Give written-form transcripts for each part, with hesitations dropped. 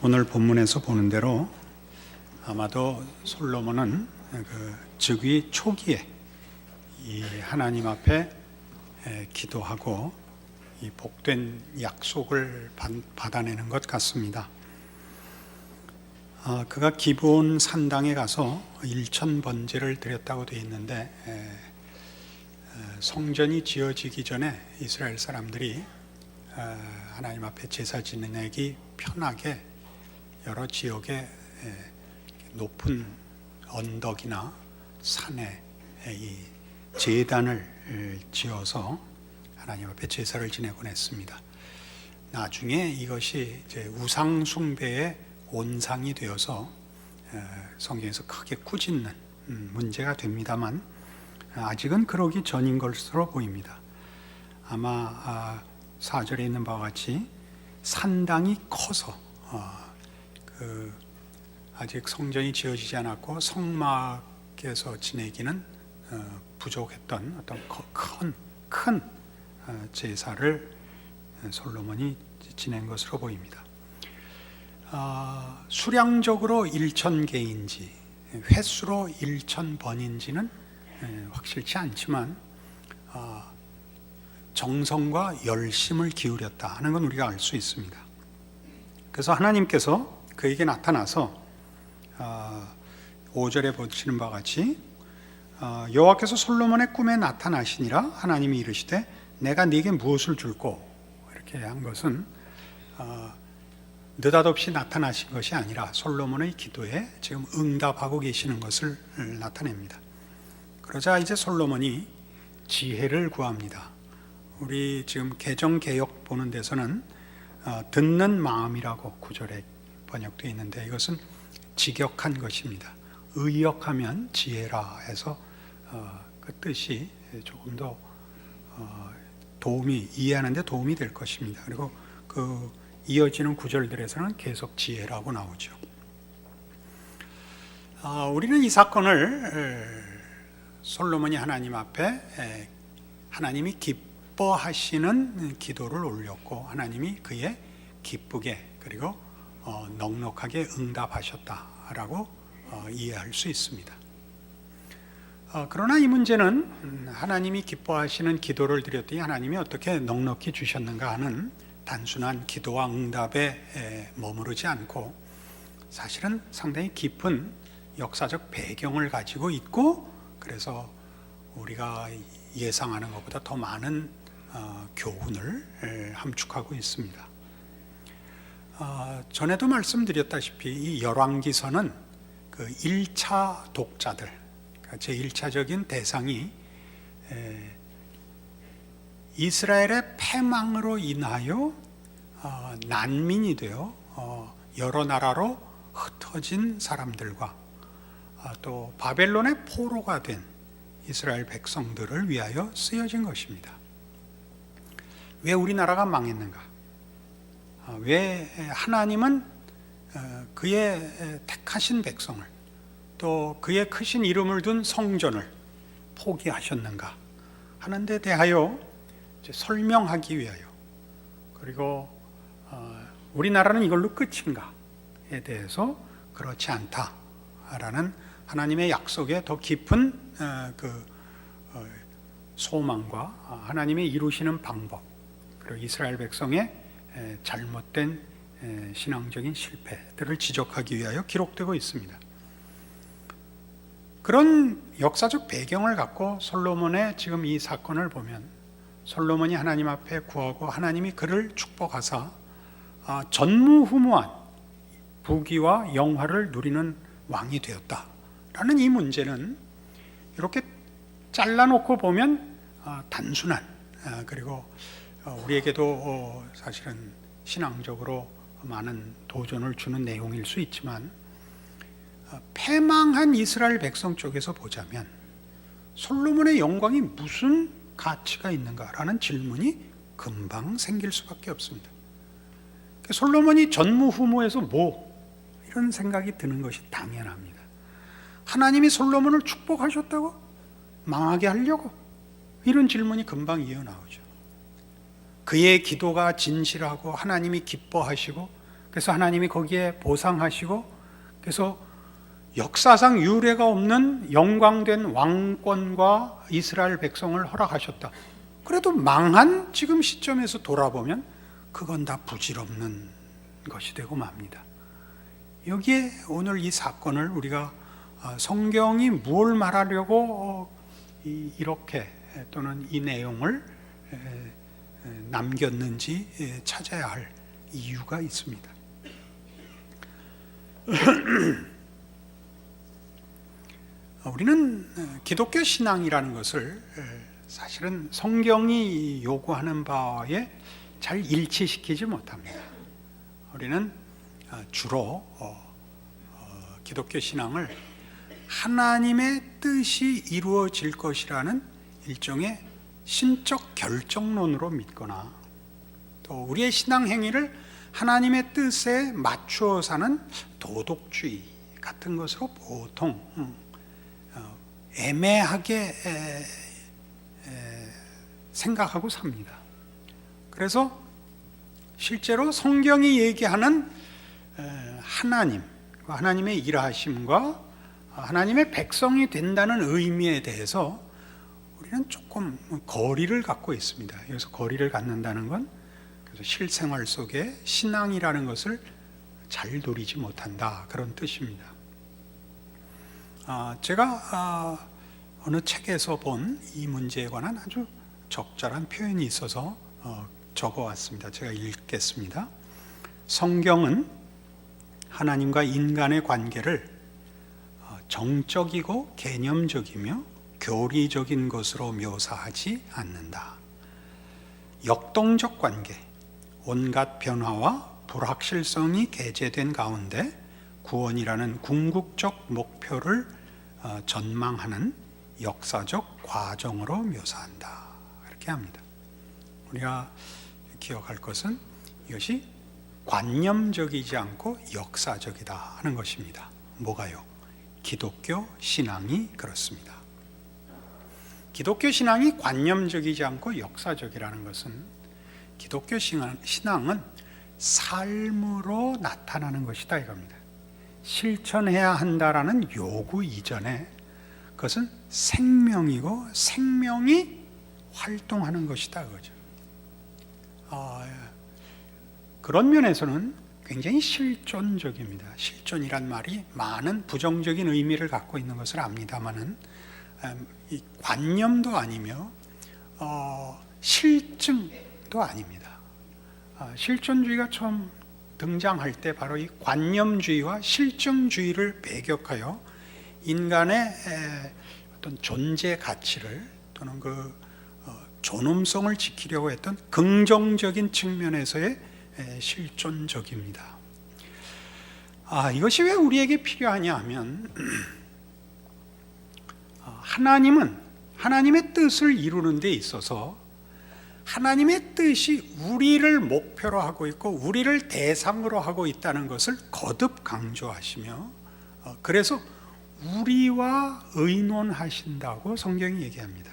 오늘 본문에서 보는 대로 아마도 솔로몬은 즉위 초기에 이 하나님 앞에 기도하고 이 복된 약속을 받아내는 것 같습니다. 그가 기브온 산당에 가서 1000번제를 드렸다고 되어 있는데, 성전이 지어지기 전에 이스라엘 사람들이 하나님 앞에 제사 지내기 편하게 여러 지역에 높은 언덕이나 산에 이 제단을 지어서 하나님 앞에 제사를 지내곤 했습니다. 나중에 이것이 이제 우상 숭배의 온상이 되어서 성경에서 크게 꾸짖는 문제가 됩니다만, 아직은 그러기 전인 것으로 보입니다. 아마 4절에 있는 바와 같이 산당이 커서 아직 성전이 지어지지 않았고 성막에서 지내기는 부족했던 어떤 큰 제사를 솔로몬이 지낸 것으로 보입니다. 수량적으로 1000개인지 횟수로 1000번인지는 확실치 않지만 정성과 열심을 기울였다 하는 건 우리가 알 수 있습니다. 그래서 하나님께서 그에게 나타나서 5절에 보시는 바와 같이 여호와께서 솔로몬의 꿈에 나타나시니라. 하나님이 이르시되 내가 네게 무엇을 줄꼬. 이렇게 한 것은 느닷없이 나타나신 것이 아니라 솔로몬의 기도에 지금 응답하고 계시는 것을 나타냅니다. 그러자 이제 솔로몬이 지혜를 구합니다. 우리 지금 개정개역 보는 데서는 듣는 마음이라고 9절에 번역되어 있는데, 이것은 직역한 것입니다. 의역하면 지혜라 해서 그 뜻이 조금 더 이해하는 데 도움이 될 것입니다. 그리고 그 이어지는 구절들에서는 계속 지혜라고 나오죠. 우리는 이 사건을 솔로몬이 하나님 앞에 하나님이 기뻐하시는 기도를 올렸고 하나님이 그의 기쁘게 그리고 넉넉하게 응답하셨다라고 이해할 수 있습니다. 그러나 이 문제는 하나님이 기뻐하시는 기도를 드렸더니 하나님이 어떻게 넉넉히 주셨는가 하는 단순한 기도와 응답에 머무르지 않고 사실은 상당히 깊은 역사적 배경을 가지고 있고, 그래서 우리가 예상하는 것보다 더 많은 교훈을 함축하고 있습니다. 전에도 말씀드렸다시피 이 열왕기서는 그 1차 독자들, 제1차적인 대상이 이스라엘의 패망으로 인하여 난민이 되어 여러 나라로 흩어진 사람들과 또 바벨론의 포로가 된 이스라엘 백성들을 위하여 쓰여진 것입니다. 왜 우리나라가 망했는가? 왜 하나님은 그의 택하신 백성을 또 그의 크신 이름을 둔 성전을 포기하셨는가 하는 데 대하여 설명하기 위하여, 그리고 우리나라는 이걸로 끝인가에 대해서 그렇지 않다라는 하나님의 약속에 더 깊은 소망과 하나님의 이루시는 방법, 그리고 이스라엘 백성의 잘못된 신앙적인 실패들을 지적하기 위하여 기록되고 있습니다. 그런 역사적 배경을 갖고 솔로몬의 지금 이 사건을 보면, 솔로몬이 하나님 앞에 구하고 하나님이 그를 축복하사 전무후무한 부귀와 영화를 누리는 왕이 되었다라는 이 문제는 이렇게 잘라놓고 보면 단순한, 그리고 우리에게도 사실은 신앙적으로 많은 도전을 주는 내용일 수 있지만, 패망한 이스라엘 백성 쪽에서 보자면 솔로몬의 영광이 무슨 가치가 있는가라는 질문이 금방 생길 수밖에 없습니다. 솔로몬이 전무후무해서 이런 생각이 드는 것이 당연합니다. 하나님이 솔로몬을 축복하셨다고? 망하게 하려고? 이런 질문이 금방 이어나오죠. 그의 기도가 진실하고 하나님이 기뻐하시고 그래서 하나님이 거기에 보상하시고, 그래서 역사상 유례가 없는 영광된 왕권과 이스라엘 백성을 허락하셨다. 그래도 망한 지금 시점에서 돌아보면 그건 다 부질없는 것이 되고 맙니다. 여기에 오늘 이 사건을 우리가 성경이 뭘 말하려고 이렇게 또는 이 내용을 남겼는지 찾아야 할 이유가 있습니다. 우리는 기독교 신앙이라는 것을 사실은 성경이 요구하는 바에 잘 일치시키지 못합니다. 우리는 주로 기독교 신앙을 하나님의 뜻이 이루어질 것이라는 일종의 신적 결정론으로 믿거나, 또 우리의 신앙 행위를 하나님의 뜻에 맞추어 사는 도덕주의 같은 것으로 보통 애매하게 생각하고 삽니다. 그래서 실제로 성경이 얘기하는 하나님, 하나님의 일하심과 하나님의 백성이 된다는 의미에 대해서 우리는 조금 거리를 갖고 있습니다. 여기서 거리를 갖는다는 건 그래서 실생활 속에 신앙이라는 것을 잘 누리지 못한다, 그런 뜻입니다. 제가 어느 책에서 본 이 문제에 관한 아주 적절한 표현이 있어서 적어왔습니다. 제가 읽겠습니다. 성경은 하나님과 인간의 관계를 정적이고 개념적이며 교리적인 것으로 묘사하지 않는다. 역동적 관계, 온갖 변화와 불확실성이 게재된 가운데 구원이라는 궁극적 목표를 전망하는 역사적 과정으로 묘사한다, 이렇게 합니다. 우리가 기억할 것은 이것이 관념적이지 않고 역사적이다 하는 것입니다. 뭐가요? 기독교 신앙이 그렇습니다. 기독교 신앙이 관념적이지 않고 역사적이라는 것은, 기독교 신앙은 삶으로 나타나는 것이다 이겁니다. 실천해야 한다라는 요구 이전에 그것은 생명이고 생명이 활동하는 것이다 그거죠. 그런 면에서는 굉장히 실존적입니다. 실존이란 말이 많은 부정적인 의미를 갖고 있는 것을 압니다마는 이 관념도 아니며 실증도 아닙니다. 실존주의가 처음 등장할 때 바로 이 관념주의와 실증주의를 배격하여 인간의 어떤 존재 가치를 또는 그 존엄성을 지키려고 했던 긍정적인 측면에서의 실존적입니다. 이것이 왜 우리에게 필요하냐 하면 하나님은 하나님의 뜻을 이루는 데 있어서 하나님의 뜻이 우리를 목표로 하고 있고 우리를 대상으로 하고 있다는 것을 거듭 강조하시며, 그래서 우리와 의논하신다고 성경이 얘기합니다.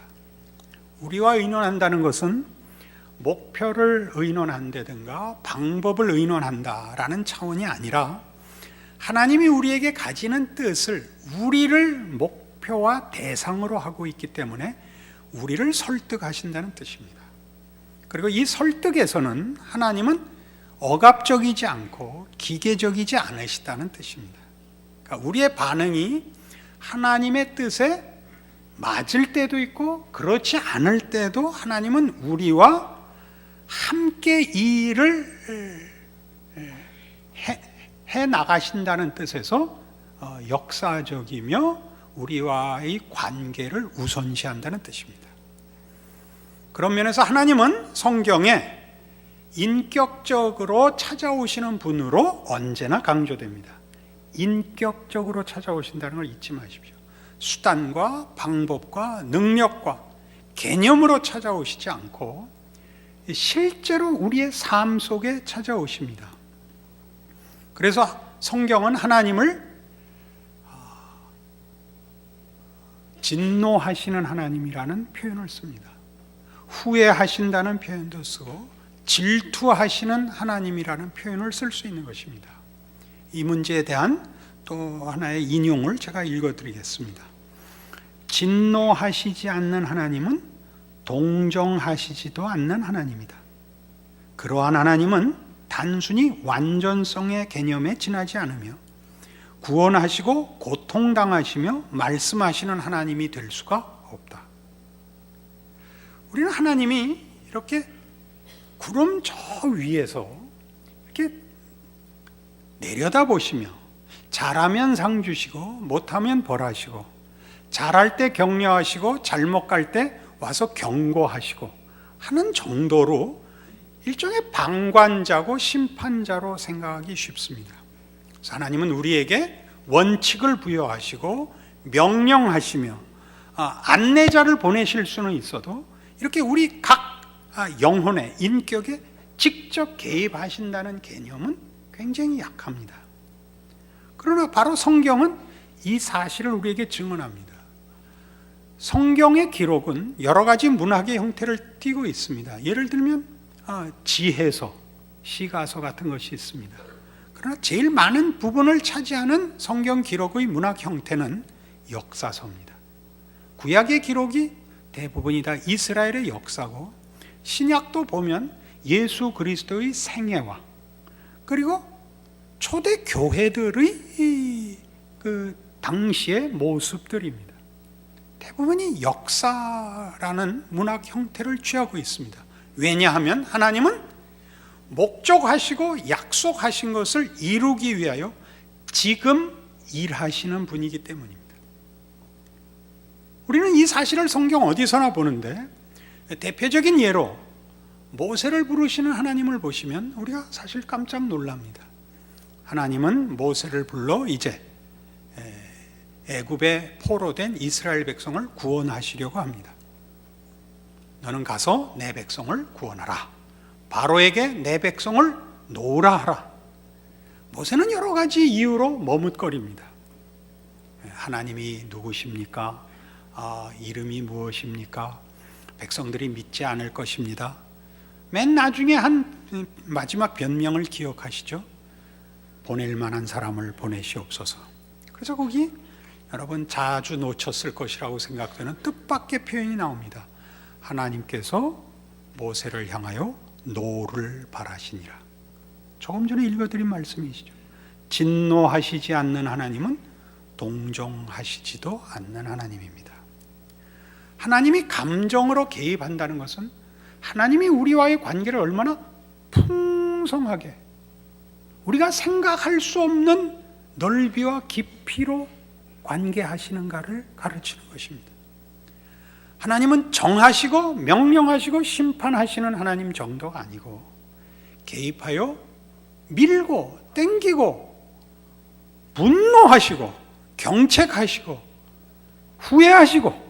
우리와 의논한다는 것은 목표를 의논한다든가 방법을 의논한다라는 차원이 아니라 하나님이 우리에게 가지는 뜻을 우리를 목표와 대상으로 하고 있기 때문에 우리를 설득하신다는 뜻입니다. 그리고 이 설득에서는 하나님은 억압적이지 않고 기계적이지 않으시다는 뜻입니다. 그러니까 우리의 반응이 하나님의 뜻에 맞을 때도 있고 그렇지 않을 때도 하나님은 우리와 함께 이 일을 해 나가신다는 뜻에서 역사적이며 우리와의 관계를 우선시한다는 뜻입니다. 그런 면에서 하나님은 성경에 인격적으로 찾아오시는 분으로 언제나 강조됩니다. 인격적으로 찾아오신다는 걸 잊지 마십시오. 수단과 방법과 능력과 개념으로 찾아오시지 않고 실제로 우리의 삶 속에 찾아오십니다. 그래서 성경은 하나님을 진노하시는 하나님이라는 표현을 씁니다. 후회하신다는 표현도 쓰고 질투하시는 하나님이라는 표현을 쓸 수 있는 것입니다. 이 문제에 대한 또 하나의 인용을 제가 읽어드리겠습니다. 진노하시지 않는 하나님은 동정하시지도 않는 하나님이다. 그러한 하나님은 단순히 완전성의 개념에 지나지 않으며 구원하시고 고통당하시며 말씀하시는 하나님이 될 수가 없다. 우리는 하나님이 이렇게 구름 저 위에서 이렇게 내려다보시며 잘하면 상 주시고 못하면 벌하시고 잘할 때 격려하시고 잘못 갈 때 와서 경고하시고 하는 정도로 일종의 방관자고 심판자로 생각하기 쉽습니다. 그래서 하나님은 우리에게 원칙을 부여하시고 명령하시며 안내자를 보내실 수는 있어도 이렇게 우리 각 영혼의 인격에 직접 개입하신다는 개념은 굉장히 약합니다. 그러나 바로 성경은 이 사실을 우리에게 증언합니다. 성경의 기록은 여러 가지 문학의 형태를 띠고 있습니다. 예를 들면 지혜서, 시가서 같은 것이 있습니다. 그러나 제일 많은 부분을 차지하는 성경 기록의 문학 형태는 역사서입니다. 구약의 기록이 대부분이 다 이스라엘의 역사고, 신약도 보면 예수 그리스도의 생애와 그리고 초대 교회들의 그 당시의 모습들입니다. 대부분이 역사라는 문학 형태를 취하고 있습니다. 왜냐하면 하나님은 목적하시고 약속하신 것을 이루기 위하여 지금 일하시는 분이기 때문입니다. 우리는 이 사실을 성경 어디서나 보는데, 대표적인 예로 모세를 부르시는 하나님을 보시면 우리가 사실 깜짝 놀랍니다. 하나님은 모세를 불러 이제 애굽에 포로된 이스라엘 백성을 구원하시려고 합니다. 너는 가서 내 백성을 구원하라. 바로에게 내 백성을 놓으라 하라. 모세는 여러 가지 이유로 머뭇거립니다. 하나님이 누구십니까? 이름이 무엇입니까? 백성들이 믿지 않을 것입니다. 맨 나중에 한 마지막 변명을 기억하시죠? 보낼 만한 사람을 보내시옵소서. 그래서 거기 여러분 자주 놓쳤을 것이라고 생각되는 뜻밖의 표현이 나옵니다. 하나님께서 모세를 향하여 노를 바라시니라. 조금 전에 읽어드린 말씀이시죠. 진노하시지 않는 하나님은 동정하시지도 않는 하나님입니다. 하나님이 감정으로 개입한다는 것은 하나님이 우리와의 관계를 얼마나 풍성하게, 우리가 생각할 수 없는 넓이와 깊이로 관계하시는가를 가르치는 것입니다. 하나님은 정하시고 명령하시고 심판하시는 하나님 정도가 아니고, 개입하여 밀고 땡기고 분노하시고 경책하시고 후회하시고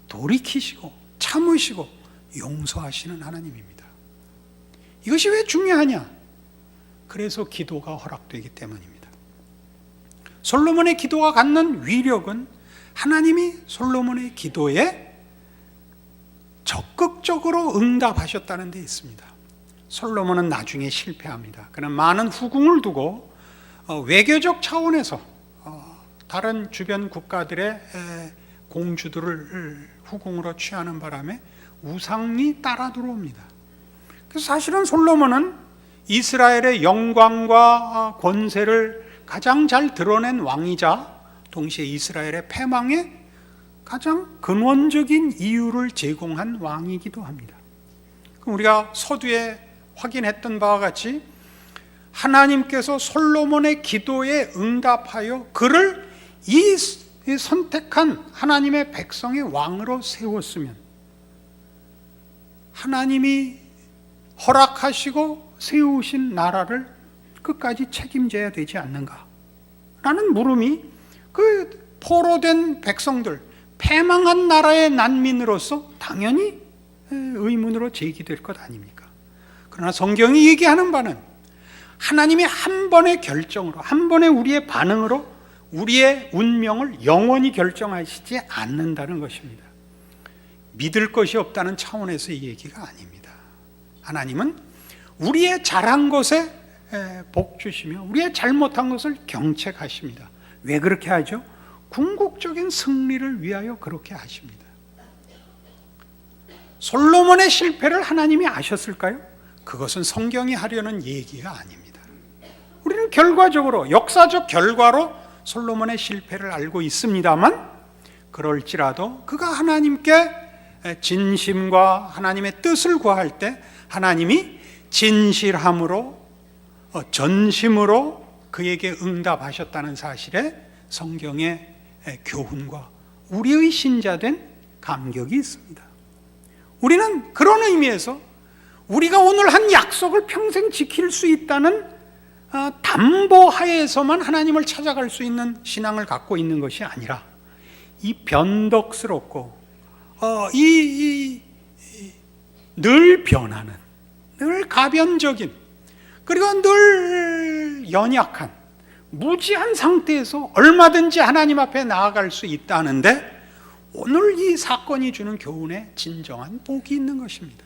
돌이키시고 참으시고 용서하시는 하나님입니다. 이것이 왜 중요하냐? 그래서 기도가 허락되기 때문입니다. 솔로몬의 기도가 갖는 위력은 하나님이 솔로몬의 기도에 적극적으로 응답하셨다는 데 있습니다. 솔로몬은 나중에 실패합니다. 그는 많은 후궁을 두고 외교적 차원에서 다른 주변 국가들의 공주들을 후궁으로 취하는 바람에 우상이 따라 들어옵니다. 그래서 사실은 솔로몬은 이스라엘의 영광과 권세를 가장 잘 드러낸 왕이자 동시에 이스라엘의 패망의 가장 근원적인 이유를 제공한 왕이기도 합니다. 우리가 서두에 확인했던 바와 같이 하나님께서 솔로몬의 기도에 응답하여 그를 이 선택한 하나님의 백성의 왕으로 세웠으면 하나님이 허락하시고 세우신 나라를 끝까지 책임져야 되지 않는가 라는 물음이 그 포로된 백성들, 패망한 나라의 난민으로서 당연히 의문으로 제기될 것 아닙니까? 그러나 성경이 얘기하는 바는 하나님이 한 번의 결정으로, 한 번의 우리의 반응으로 우리의 운명을 영원히 결정하시지 않는다는 것입니다. 믿을 것이 없다는 차원에서 이 얘기가 아닙니다. 하나님은 우리의 잘한 것에 복 주시며 우리의 잘못한 것을 경책하십니다. 왜 그렇게 하죠? 궁극적인 승리를 위하여 그렇게 하십니다. 솔로몬의 실패를 하나님이 아셨을까요? 그것은 성경이 하려는 얘기가 아닙니다. 우리는 결과적으로, 역사적 결과로 솔로몬의 실패를 알고 있습니다만, 그럴지라도 그가 하나님께 진심과 하나님의 뜻을 구할 때 하나님이 진실함으로, 전심으로 그에게 응답하셨다는 사실에 성경의 교훈과 우리의 신자된 감격이 있습니다. 우리는 그런 의미에서 우리가 오늘 한 약속을 평생 지킬 수 있다는 담보하에서만 하나님을 찾아갈 수 있는 신앙을 갖고 있는 것이 아니라, 이 변덕스럽고 늘 변하는, 늘 가변적인, 그리고 늘 연약한, 무지한 상태에서 얼마든지 하나님 앞에 나아갈 수 있다는데, 오늘 이 사건이 주는 교훈에 진정한 복이 있는 것입니다.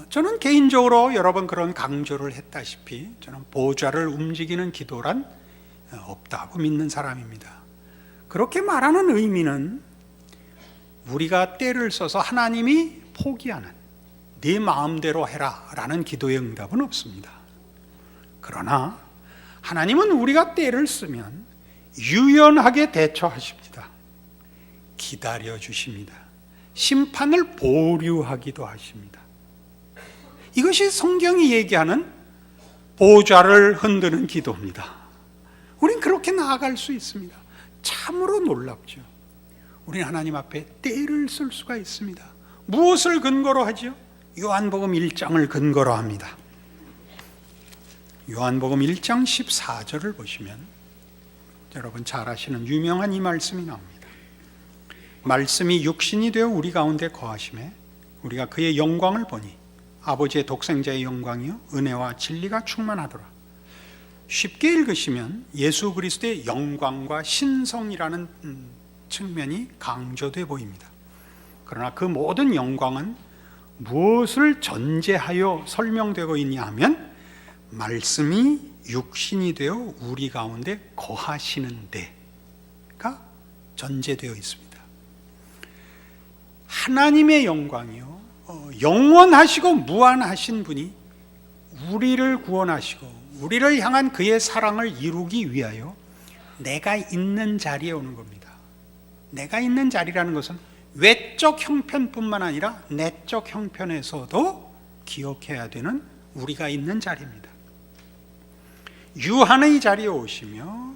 저는 개인적으로 여러 번 그런 강조를 했다시피, 저는 보좌를 움직이는 기도란 없다고 믿는 사람입니다. 그렇게 말하는 의미는 우리가 때를 써서 하나님이 포기하는, 네 마음대로 해라 라는 기도의 응답은 없습니다. 그러나 하나님은 우리가 때를 쓰면 유연하게 대처하십니다. 기다려 주십니다. 심판을 보류하기도 하십니다. 이것이 성경이 얘기하는 보좌를 흔드는 기도입니다. 우린 그렇게 나아갈 수 있습니다. 참으로 놀랍죠. 우리는 하나님 앞에 때를 쓸 수가 있습니다. 무엇을 근거로 하죠? 요한복음 1장을 근거로 합니다. 요한복음 1장 14절을 보시면 여러분 잘 아시는 유명한 이 말씀이 나옵니다. 말씀이 육신이 되어 우리 가운데 거하심에 우리가 그의 영광을 보니 아버지의 독생자의 영광이요 은혜와 진리가 충만하더라. 쉽게 읽으시면 예수 그리스도의 영광과 신성이라는 측면이 강조돼 보입니다. 그러나 그 모든 영광은 무엇을 전제하여 설명되고 있냐 하면, 말씀이 육신이 되어 우리 가운데 거하시는 데가 전제되어 있습니다. 하나님의 영광이요, 영원하시고 무한하신 분이 우리를 구원하시고 우리를 향한 그의 사랑을 이루기 위하여 내가 있는 자리에 오는 겁니다. 내가 있는 자리라는 것은 외적 형편뿐만 아니라 내적 형편에서도 기억해야 되는 우리가 있는 자리입니다. 유한의 자리에 오시며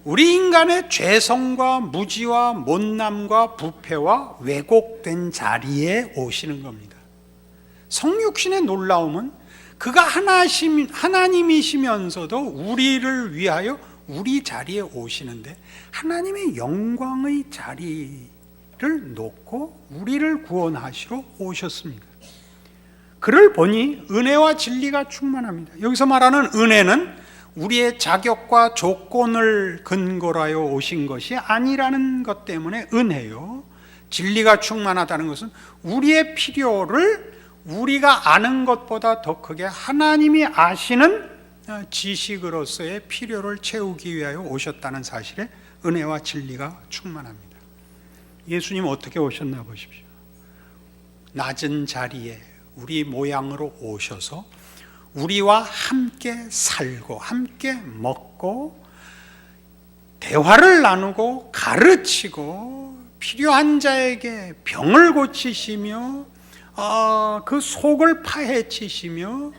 우리 인간의 죄성과 무지와 못남과 부패와 왜곡된 자리에 오시는 겁니다. 성육신의 놀라움은 그가 하나님이시면서도 우리를 위하여 우리 자리에 오시는데, 하나님의 영광의 자리를 놓고 우리를 구원하시러 오셨습니다. 그를 보니 은혜와 진리가 충만합니다. 여기서 말하는 은혜는 우리의 자격과 조건을 근거로 하여 오신 것이 아니라는 것 때문에 은혜요, 진리가 충만하다는 것은 우리의 필요를 우리가 아는 것보다 더 크게 하나님이 아시는 지식으로서의 필요를 채우기 위하여 오셨다는 사실에 은혜와 진리가 충만합니다. 예수님 어떻게 오셨나 보십시오. 낮은 자리에 우리 모양으로 오셔서 우리와 함께 살고 함께 먹고 대화를 나누고 가르치고 필요한 자에게 병을 고치시며 그 속을 파헤치시며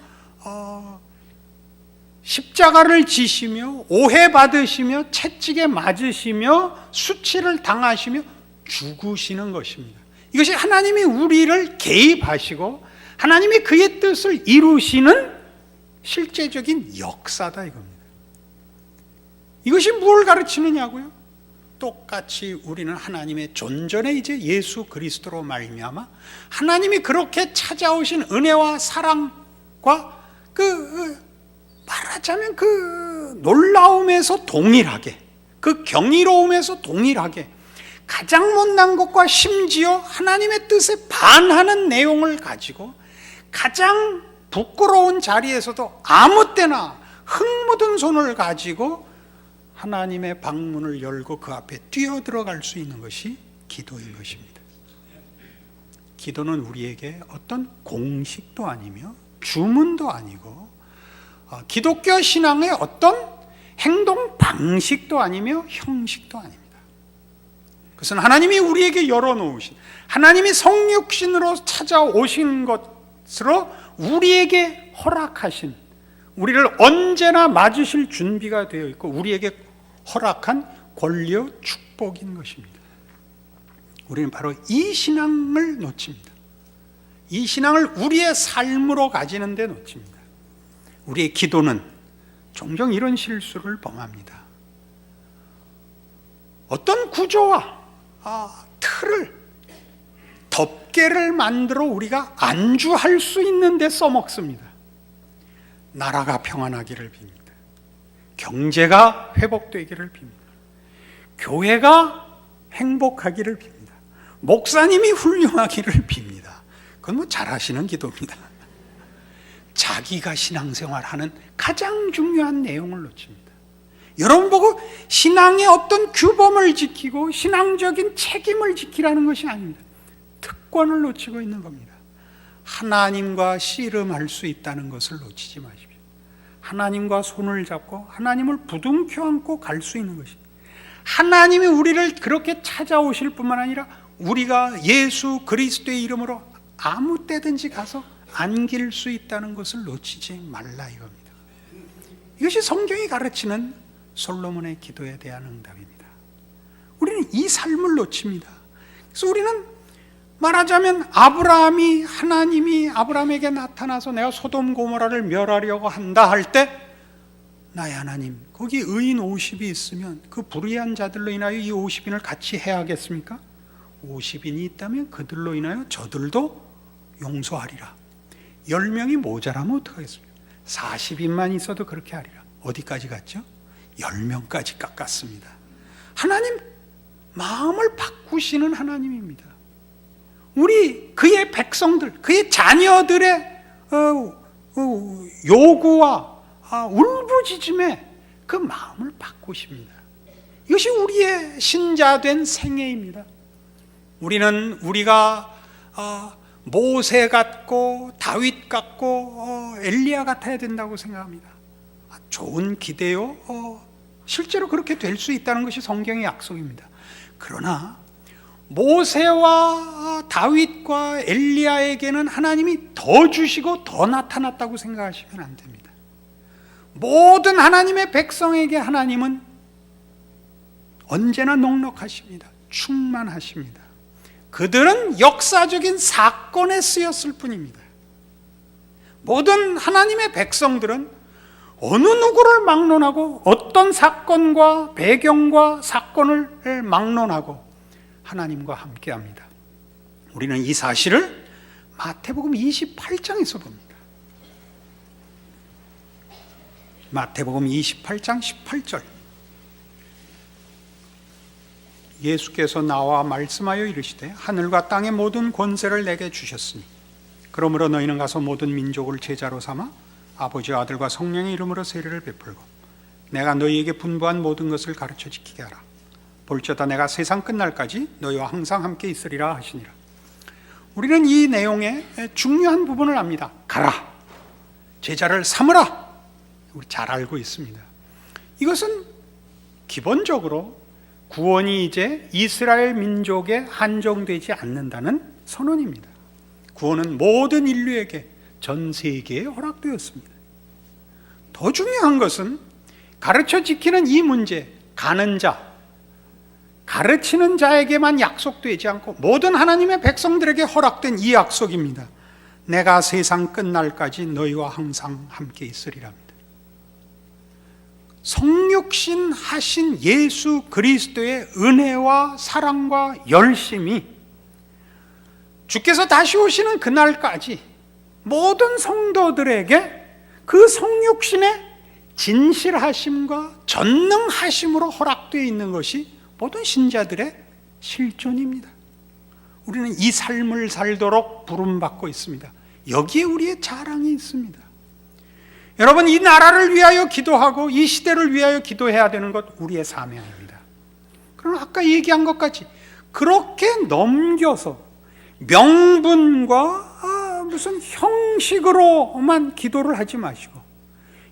십자가를 지시며 오해받으시며 채찍에 맞으시며 수치를 당하시며 죽으시는 것입니다. 이것이 하나님이 우리를 개입하시고 하나님이 그의 뜻을 이루시는 실제적인 역사다 이겁니다. 이것이 무엇을 가르치느냐고요? 똑같이 우리는 하나님의 존전에 이제 예수 그리스도로 말미암아 하나님이 그렇게 찾아오신 은혜와 사랑과 말하자면 그 놀라움에서 동일하게, 그 경이로움에서 동일하게 가장 못난 것과 심지어 하나님의 뜻에 반하는 내용을 가지고 가장 부끄러운 자리에서도 아무 때나 흙 묻은 손을 가지고 하나님의 방문을 열고 그 앞에 뛰어들어갈 수 있는 것이 기도인 것입니다. 기도는 우리에게 어떤 공식도 아니며 주문도 아니고 기독교 신앙의 어떤 행동 방식도 아니며 형식도 아닙니다. 그것은 하나님이 우리에게 열어놓으신, 하나님이 성육신으로 찾아오신 것으로 우리에게 허락하신, 우리를 언제나 맞으실 준비가 되어 있고 우리에게 허락한 권리와 축복인 것입니다. 우리는 바로 이 신앙을 놓칩니다. 이 신앙을 우리의 삶으로 가지는 데 놓칩니다. 우리의 기도는 종종 이런 실수를 범합니다. 어떤 구조와 틀을, 덮개를 만들어 우리가 안주할 수 있는 데 써먹습니다. 나라가 평안하기를 빕니다. 경제가 회복되기를 빕니다. 교회가 행복하기를 빕니다. 목사님이 훌륭하기를 빕니다. 그건 뭐 잘하시는 기도입니다. 자기가 신앙생활하는 가장 중요한 내용을 놓칩니다. 여러분 보고 신앙의 어떤 규범을 지키고 신앙적인 책임을 지키라는 것이 아닙니다. 특권을 놓치고 있는 겁니다. 하나님과 씨름할 수 있다는 것을 놓치지 마십시오. 하나님과 손을 잡고 하나님을 부둥켜 안고 갈 수 있는 것이, 하나님이 우리를 그렇게 찾아오실 뿐만 아니라 우리가 예수 그리스도의 이름으로 아무 때든지 가서 안길 수 있다는 것을 놓치지 말라 이겁니다. 이것이 성경이 가르치는 솔로몬의 기도에 대한 응답입니다. 우리는 이 삶을 놓칩니다. 그래서 우리는 말하자면 하나님이 아브라함에게 나타나서 내가 소돔 고모라를 멸하려고 한다 할 때, 나의 하나님, 거기 의인 50이 있으면 그 불의한 자들로 인하여 이 50인을 같이 해야겠습니까? 50인이 있다면 그들로 인하여 저들도 용서하리라. 10명이 모자라면 어떡하겠습니까? 40인만 있어도 그렇게 하리라. 어디까지 갔죠? 10명까지 깎았습니다. 하나님 마음을 바꾸시는 하나님입니다. 우리 그의 백성들, 그의 자녀들의 요구와 울부짖음에 그 마음을 바꾸십니다. 이것이 우리의 신자된 생애입니다. 우리가 모세 같고 다윗 같고 엘리야 같아야 된다고 생각합니다. 좋은 기대요. 실제로 그렇게 될 수 있다는 것이 성경의 약속입니다. 그러나 모세와 다윗과 엘리야에게는 하나님이 더 주시고 더 나타났다고 생각하시면 안 됩니다. 모든 하나님의 백성에게 하나님은 언제나 넉넉하십니다. 충만하십니다. 그들은 역사적인 사건에 쓰였을 뿐입니다. 모든 하나님의 백성들은 어느 누구를 막론하고 어떤 사건과 배경과 사건을 막론하고 하나님과 함께합니다. 우리는 이 사실을 마태복음 28장에서 봅니다. 마태복음 28장 18절, 예수께서 나와 말씀하여 이르시되 하늘과 땅의 모든 권세를 내게 주셨으니 그러므로 너희는 가서 모든 민족을 제자로 삼아 아버지와 아들과 성령의 이름으로 세례를 베풀고 내가 너희에게 분부한 모든 것을 가르쳐 지키게 하라. 볼지어다 내가 세상 끝날까지 너희와 항상 함께 있으리라 하시니라. 우리는 이 내용의 중요한 부분을 압니다. 가라, 제자를 삼으라. 우리 잘 알고 있습니다. 이것은 기본적으로 구원이 이제 이스라엘 민족에 한정되지 않는다는 선언입니다. 구원은 모든 인류에게, 전 세계에 허락되었습니다. 더 중요한 것은 가르쳐 지키는 이 문제, 가는 자, 가르치는 자에게만 약속되지 않고 모든 하나님의 백성들에게 허락된 이 약속입니다. 내가 세상 끝날까지 너희와 항상 함께 있으리랍니다. 성육신 하신 예수 그리스도의 은혜와 사랑과 열심이 주께서 다시 오시는 그날까지 모든 성도들에게 그 성육신의 진실하심과 전능하심으로 허락되어 있는 것이 모든 신자들의 실존입니다. 우리는 이 삶을 살도록 부름받고 있습니다. 여기에 우리의 자랑이 있습니다. 여러분, 이 나라를 위하여 기도하고 이 시대를 위하여 기도해야 되는 것 우리의 사명입니다. 그러나 아까 얘기한 것까지 그렇게 넘겨서 명분과 무슨 형식으로만 기도를 하지 마시고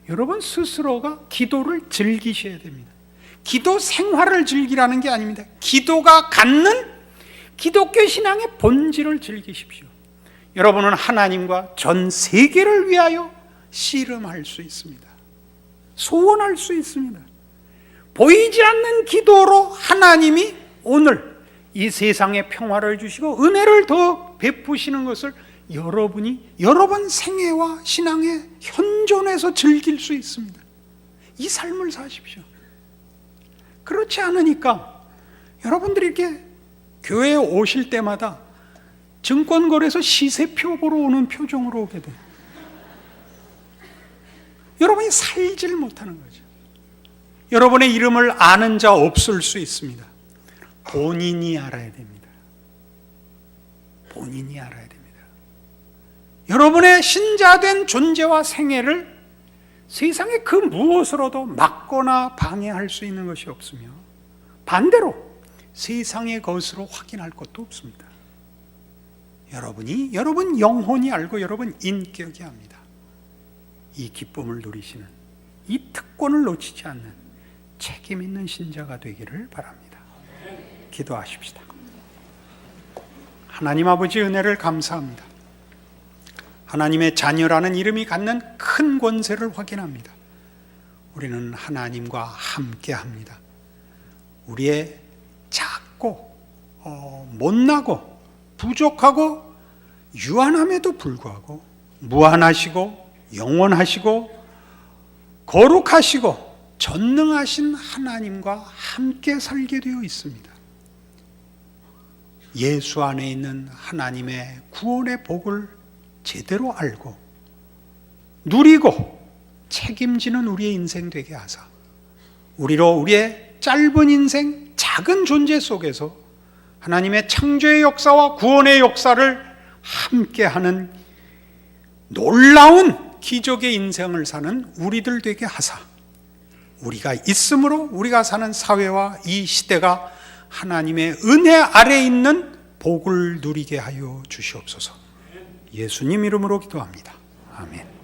여러분 스스로가 기도를 즐기셔야 됩니다. 기도 생활을 즐기라는 게 아닙니다. 기도가 갖는 기독교 신앙의 본질을 즐기십시오. 여러분은 하나님과 전 세계를 위하여 씨름할 수 있습니다. 소원할 수 있습니다. 보이지 않는 기도로 하나님이 오늘 이 세상에 평화를 주시고 은혜를 더 베푸시는 것을 여러분이 여러분 생애와 신앙의 현존에서 즐길 수 있습니다. 이 삶을 사십시오. 그렇지 않으니까 여러분들이 이렇게 교회에 오실 때마다 증권거래소 시세표 보러 오는 표정으로 오게 돼요. 여러분이 살지를 못하는 거죠. 여러분의 이름을 아는 자 없을 수 있습니다. 본인이 알아야 됩니다. 본인이 알아야 됩니다. 여러분의 신자된 존재와 생애를 세상의 그 무엇으로도 막거나 방해할 수 있는 것이 없으며 반대로 세상의 것으로 확인할 것도 없습니다. 여러분 영혼이 알고 여러분 인격이 압니다. 이 기쁨을 누리시는 이 특권을 놓치지 않는 책임 있는 신자가 되기를 바랍니다. 기도하십시다. 하나님 아버지 은혜를 감사합니다. 하나님의 자녀라는 이름이 갖는 큰 권세를 확인합니다. 우리는 하나님과 함께합니다. 우리의 작고 못나고 부족하고 유한함에도 불구하고 무한하시고 영원하시고 거룩하시고 전능하신 하나님과 함께 살게 되어 있습니다. 예수 안에 있는 하나님의 구원의 복을 제대로 알고 누리고 책임지는 우리의 인생 되게 하사 우리로 우리의 짧은 인생 작은 존재 속에서 하나님의 창조의 역사와 구원의 역사를 함께하는 놀라운 기적의 인생을 사는 우리들 되게 하사 우리가 있으므로 우리가 사는 사회와 이 시대가 하나님의 은혜 아래 있는 복을 누리게 하여 주시옵소서. 예수님 이름으로 기도합니다. 아멘.